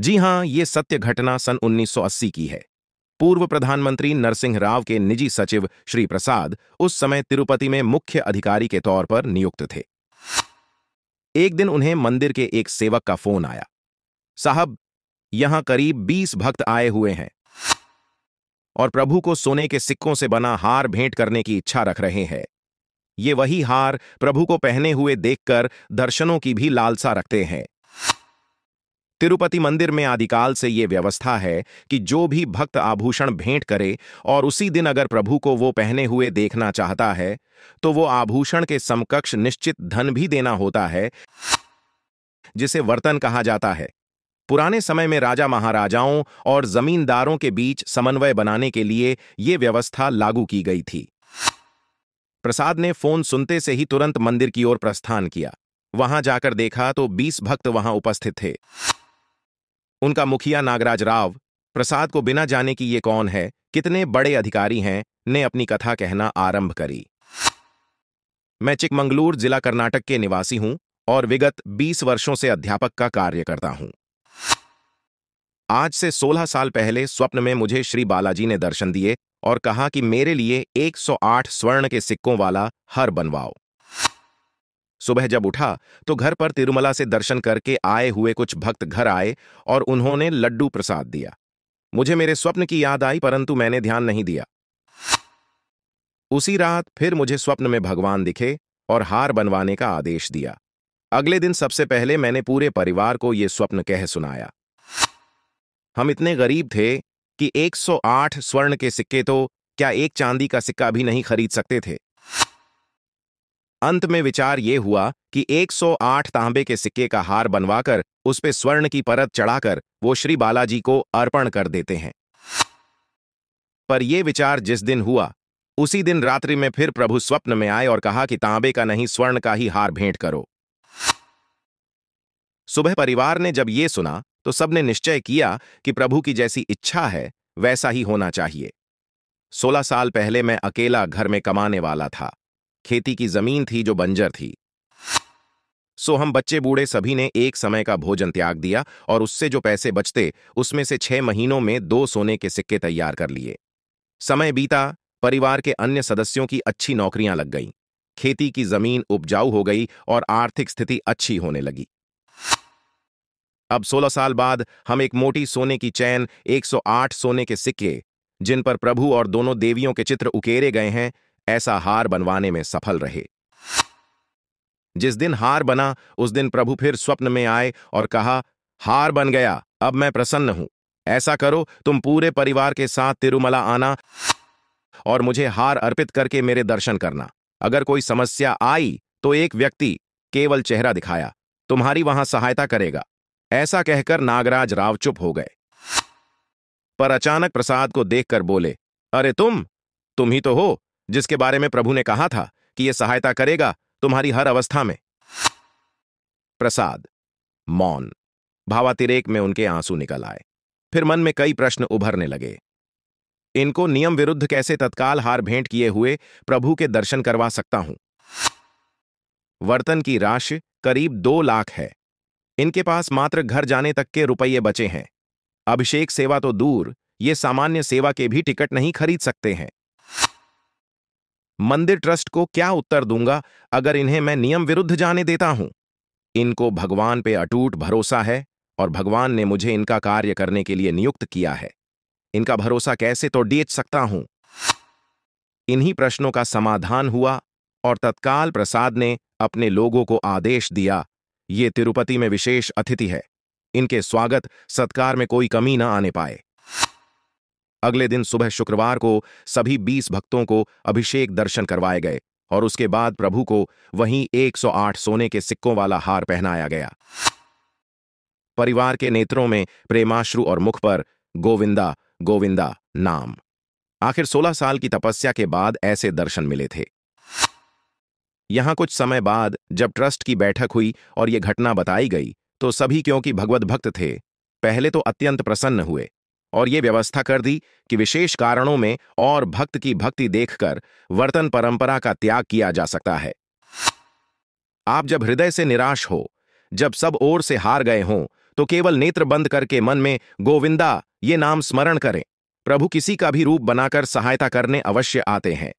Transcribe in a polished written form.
जी हां, ये सत्य घटना सन 1980 की है। पूर्व प्रधानमंत्री नरसिंह राव के निजी सचिव श्री प्रसाद उस समय तिरुपति में मुख्य अधिकारी के तौर पर नियुक्त थे। एक दिन उन्हें मंदिर के एक सेवक का फोन आया। साहब, यहां करीब 20 भक्त आए हुए हैं और प्रभु को सोने के सिक्कों से बना हार भेंट करने की इच्छा रख रहे हैं। ये वही हार प्रभु को पहने हुए देखकर दर्शनों की भी लालसा रखते हैं। तिरुपति मंदिर में आदिकाल से ये व्यवस्था है कि जो भी भक्त आभूषण भेंट करे और उसी दिन अगर प्रभु को वो पहने हुए देखना चाहता है तो वो आभूषण के समकक्ष निश्चित धन भी देना होता है, जिसे वर्तन कहा जाता है। पुराने समय में राजा महाराजाओं और जमींदारों के बीच समन्वय बनाने के लिए ये व्यवस्था लागू की गई थी। प्रसाद ने फोन सुनते से ही तुरंत मंदिर की ओर प्रस्थान किया। वहां जाकर देखा तो 20 भक्त वहां उपस्थित थे। उनका मुखिया नागराज राव प्रसाद को बिना जाने कि ये कौन है, कितने बड़े अधिकारी हैं, ने अपनी कथा कहना आरंभ करी। मैं चिकमंगलूर जिला कर्नाटक के निवासी हूं और विगत 20 वर्षों से अध्यापक का कार्य करता हूं। आज से 16 साल पहले स्वप्न में मुझे श्री बालाजी ने दर्शन दिए और कहा कि मेरे लिए 108 स्वर्ण के सिक्कों वाला हर बनवाओ। सुबह जब उठा तो घर पर तिरुमला से दर्शन करके आए हुए कुछ भक्त घर आए और उन्होंने लड्डू प्रसाद दिया। मुझे मेरे स्वप्न की याद आई, परंतु मैंने ध्यान नहीं दिया। उसी रात फिर मुझे स्वप्न में भगवान दिखे और हार बनवाने का आदेश दिया। अगले दिन सबसे पहले मैंने पूरे परिवार को यह स्वप्न कह सुनाया। हम इतने गरीब थे कि 108 स्वर्ण के सिक्के तो क्या एक चांदी का सिक्का भी नहीं खरीद सकते थे। अंत में विचार ये हुआ कि 108 तांबे के सिक्के का हार बनवाकर उस पे स्वर्ण की परत चढ़ाकर वो श्री बालाजी को अर्पण कर देते हैं। पर यह विचार जिस दिन हुआ उसी दिन रात्रि में फिर प्रभु स्वप्न में आए और कहा कि तांबे का नहीं, स्वर्ण का ही हार भेंट करो। सुबह परिवार ने जब ये सुना तो सबने निश्चय किया कि प्रभु की जैसी इच्छा है वैसा ही होना चाहिए। 16 साल पहले मैं अकेला घर में कमाने वाला था। खेती की जमीन थी जो बंजर थी। सो हम बच्चे बूढ़े सभी ने एक समय का भोजन त्याग दिया और उससे जो पैसे बचते उसमें से 6 महीनों में 2 सोने के सिक्के तैयार कर लिए। समय बीता, परिवार के अन्य सदस्यों की अच्छी नौकरियां लग गईं। खेती की जमीन उपजाऊ हो गई और आर्थिक स्थिति अच्छी होने लगी। अब 16 साल बाद हम एक मोटी सोने की चैन, 108 सोने के सिक्के जिन पर प्रभु और दोनों देवियों के चित्र उकेरे गए हैं, ऐसा हार बनवाने में सफल रहे। जिस दिन हार बना उस दिन प्रभु फिर स्वप्न में आए और कहा, हार बन गया, अब मैं प्रसन्न हूं। ऐसा करो, तुम पूरे परिवार के साथ तिरुमला आना और मुझे हार अर्पित करके मेरे दर्शन करना। अगर कोई समस्या आई तो एक व्यक्ति, केवल चेहरा दिखाया, तुम्हारी वहां सहायता करेगा। ऐसा कहकर नागराज राव चुप हो गए, पर अचानक प्रसाद को देखकर बोले, अरे तुम ही तो हो जिसके बारे में प्रभु ने कहा था कि यह सहायता करेगा तुम्हारी हर अवस्था में। प्रसाद मौन। भावातिरेक में उनके आंसू निकल आए। फिर मन में कई प्रश्न उभरने लगे। इनको नियम विरुद्ध कैसे तत्काल हार भेंट किए हुए प्रभु के दर्शन करवा सकता हूं? वर्तन की राशि करीब 2 लाख है। इनके पास मात्र घर जाने तक के रुपये बचे हैं। अभिषेक सेवा तो दूर, ये सामान्य सेवा के भी टिकट नहीं खरीद सकते हैं। मंदिर ट्रस्ट को क्या उत्तर दूंगा अगर इन्हें मैं नियम विरुद्ध जाने देता हूं? इनको भगवान पे अटूट भरोसा है और भगवान ने मुझे इनका कार्य करने के लिए नियुक्त किया है। इनका भरोसा कैसे तोड़ सकता हूं? इन्हीं प्रश्नों का समाधान हुआ और तत्काल प्रसाद ने अपने लोगों को आदेश दिया, ये तिरुपति में विशेष अतिथि है, इनके स्वागत सत्कार में कोई कमी न आने पाए। अगले दिन सुबह शुक्रवार को सभी 20 भक्तों को अभिषेक दर्शन करवाए गए और उसके बाद प्रभु को वहीं 108 सोने के सिक्कों वाला हार पहनाया गया। परिवार के नेत्रों में प्रेमाश्रु और मुख पर गोविंदा गोविंदा नाम। आखिर 16 साल की तपस्या के बाद ऐसे दर्शन मिले थे। यहां कुछ समय बाद जब ट्रस्ट की बैठक हुई और यह घटना बताई गई तो सभी, क्योंकि भगवत भक्त थे, पहले तो अत्यंत प्रसन्न हुए और ये व्यवस्था कर दी कि विशेष कारणों में और भक्त की भक्ति देखकर वर्तन परंपरा का त्याग किया जा सकता है। आप जब हृदय से निराश हो, जब सब ओर से हार गए हों, तो केवल नेत्र बंद करके मन में गोविंदा ये नाम स्मरण करें। प्रभु किसी का भी रूप बनाकर सहायता करने अवश्य आते हैं।